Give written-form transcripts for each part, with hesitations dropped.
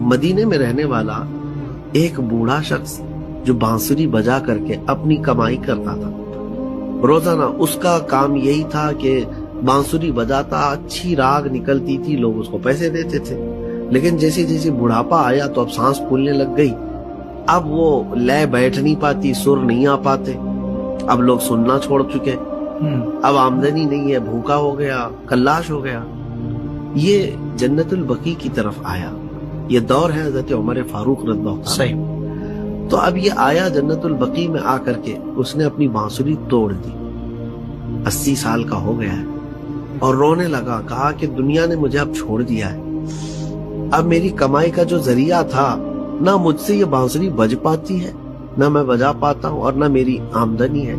مدینے میں رہنے والا ایک بوڑھا شخص جو بانسری بجا کر کے اپنی کمائی کرتا تھا. روزانہ اس کا کام یہی تھا کہ بانسری بجاتا, اچھی راگ نکلتی تھی, لوگ اس کو پیسے دیتے تھے. لیکن جیسے جیسے بڑھاپا آیا تو اب سانس پھولنے لگ گئی, اب وہ لے بیٹھ نہیں پاتی, سر نہیں آ پاتے, اب لوگ سننا چھوڑ چکے, اب آمدنی نہیں ہے, بھوکا ہو گیا, کلاش ہو گیا. یہ جنت البقیع کی طرف آیا. یہ دور ہے حضرت عمر فاروق رضی اللہ عنہ. صحیح. تو اب یہ آیا جنت البقیع میں آ کر کے اس نے اپنی بانسری توڑ دی. 80 سال کا ہو گیا ہے اور رونے لگا. کہا کہ دنیا نے مجھے اب چھوڑ دیا ہے. اب میری کمائی کا جو ذریعہ تھا, نہ مجھ سے یہ بانسری بج پاتی ہے, نہ میں بجا پاتا ہوں, اور نہ میری آمدنی ہے.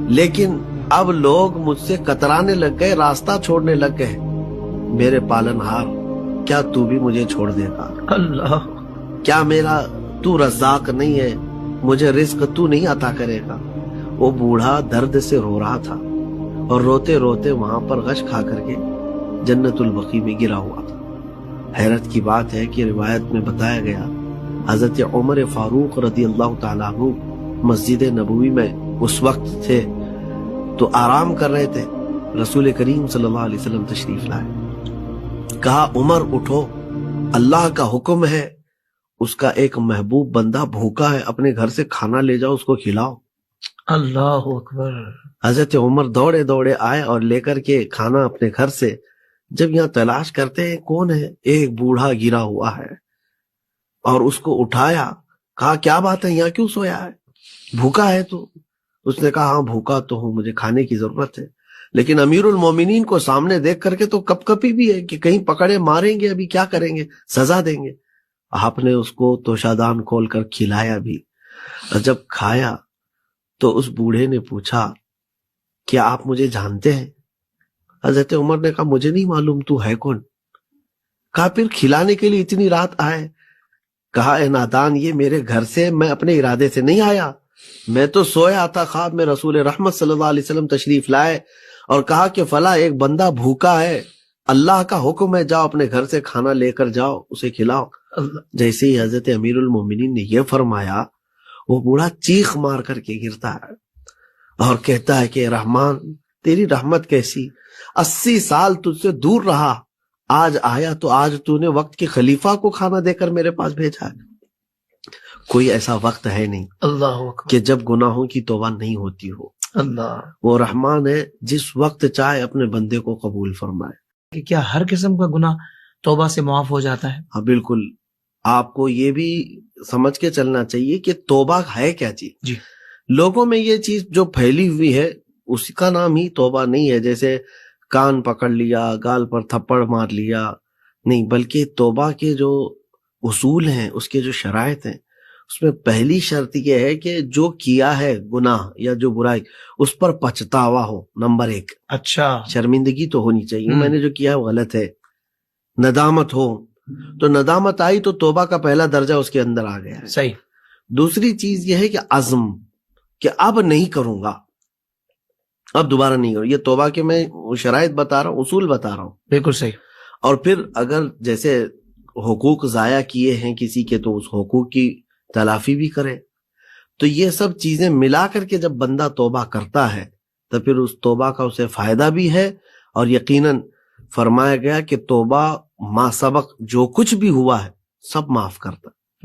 لیکن اب لوگ مجھ سے کترانے لگ گئے, راستہ چھوڑنے لگ گئے. میرے پالنہار, کیا تو بھی مجھے چھوڑ دے گا؟ اللہ, کیا میرا تو رزاق نہیں ہے, مجھے رزق تو نہیں عطا کرے گا؟ وہ بوڑھا درد سے رو رہا تھا اور روتے روتے وہاں پر غش کھا کر کے جنت البقیع میں گرا ہوا تھا. حیرت کی بات ہے کہ روایت میں بتایا گیا حضرت عمر فاروق رضی اللہ تعالیٰ عنہ مسجد نبوی میں اس وقت تھے تو آرام کر رہے تھے. رسول کریم صلی اللہ علیہ وسلم تشریف لائے. کہا عمر اٹھو, اللہ کا حکم ہے, اس کا ایک محبوب بندہ بھوکا ہے, اپنے گھر سے کھانا لے جاؤ, اس کو کھلاؤ. اللہ اکبر. حضرت عمر دوڑے دوڑے آئے اور لے کر کے کھانا اپنے گھر سے. جب یہاں تلاش کرتے ہیں کون ہے, ایک بوڑھا گرا ہوا ہے, اور اس کو اٹھایا. کہا کیا بات ہے, یہاں کیوں سویا ہے, بھوکا ہے تو؟ اس نے کہا ہاں بھوکا تو ہوں, مجھے کھانے کی ضرورت ہے. لیکن امیر المومنین کو سامنے دیکھ کر کے تو کپ کپی بھی ہے کہ کہیں پکڑے ماریں گے, ابھی کیا کریں گے, سزا دیں گے. آپ نے اس کو توشادان کھول کر کھلایا بھی. اور جب کھایا تو اس بوڑھے نے پوچھا کیا آپ مجھے جانتے ہیں؟ حضرت عمر نے کہا مجھے نہیں معلوم, تو ہے کون؟ کہا پھر کھلانے کے لیے اتنی رات آئے؟ کہا اے نادان, یہ میرے گھر سے میں اپنے ارادے سے نہیں آیا, میں تو سویا تھا, خواب میں رسول رحمت صلی اللہ علیہ وسلم تشریف لائے اور کہا کہ فلاں ایک بندہ بھوکا ہے, اللہ کا حکم ہے, جاؤ اپنے گھر سے کھانا لے کر جاؤ, اسے کھلاؤ. جیسے ہی حضرت امیر المومنین نے یہ فرمایا, وہ بوڑھا چیخ مار کر کے گرتا ہے اور کہتا ہے کہ رحمان تیری رحمت کیسی, 80 سال تجھ سے دور رہا, آج آیا تو آج تو نے وقت کے خلیفہ کو کھانا دے کر میرے پاس بھیجا ہے. کوئی ایسا وقت ہے نہیں اللہ اکبر کہ جب گناہوں کی توبہ نہیں ہوتی ہو. اللہ, وہ رحمان ہے, جس وقت چاہے اپنے بندے کو قبول فرمائے. کہ کیا ہر قسم کا گناہ توبہ سے معاف ہو جاتا ہے؟ ہاں بالکل. آپ کو یہ بھی سمجھ کے چلنا چاہیے کہ توبہ ہے کیا چیز. جی. لوگوں میں یہ چیز جو پھیلی ہوئی ہے اس کا نام ہی توبہ نہیں ہے. جیسے کان پکڑ لیا, گال پر تھپڑ مار لیا, نہیں, بلکہ توبہ کے جو اصول ہیں, اس کے جو شرائط ہیں, اس میں پہلی شرط یہ ہے کہ جو کیا ہے گناہ یا جو برائی, اس پر پچھتاوا ہو. نمبر 1. اچھا, شرمندگی تو ہونی چاہیے, میں نے جو کیا وہ غلط ہے. ندامت ہو, تو ندامت آئی تو توبہ کا پہلا درجہ اس کے اندر آ گیا ہے. صحیح. دوسری چیز یہ ہے کہ عزم, کہ اب نہیں کروں گا, اب دوبارہ نہیں کروں. یہ توبہ کے میں شرائط بتا رہا ہوں, اصول بتا رہا ہوں. بالکل صحیح. اور پھر اگر جیسے حقوق ضائع کیے ہیں کسی کے تو اس حقوق کی تلافی بھی کرے. تو یہ سب چیزیں ملا کر کے جب بندہ توبہ کرتا ہے تو پھر اس توبہ کا اسے فائدہ بھی ہے. اور یقیناً فرمایا گیا کہ توبہ ما سبق, جو کچھ بھی ہوا ہے سب معاف کرتا.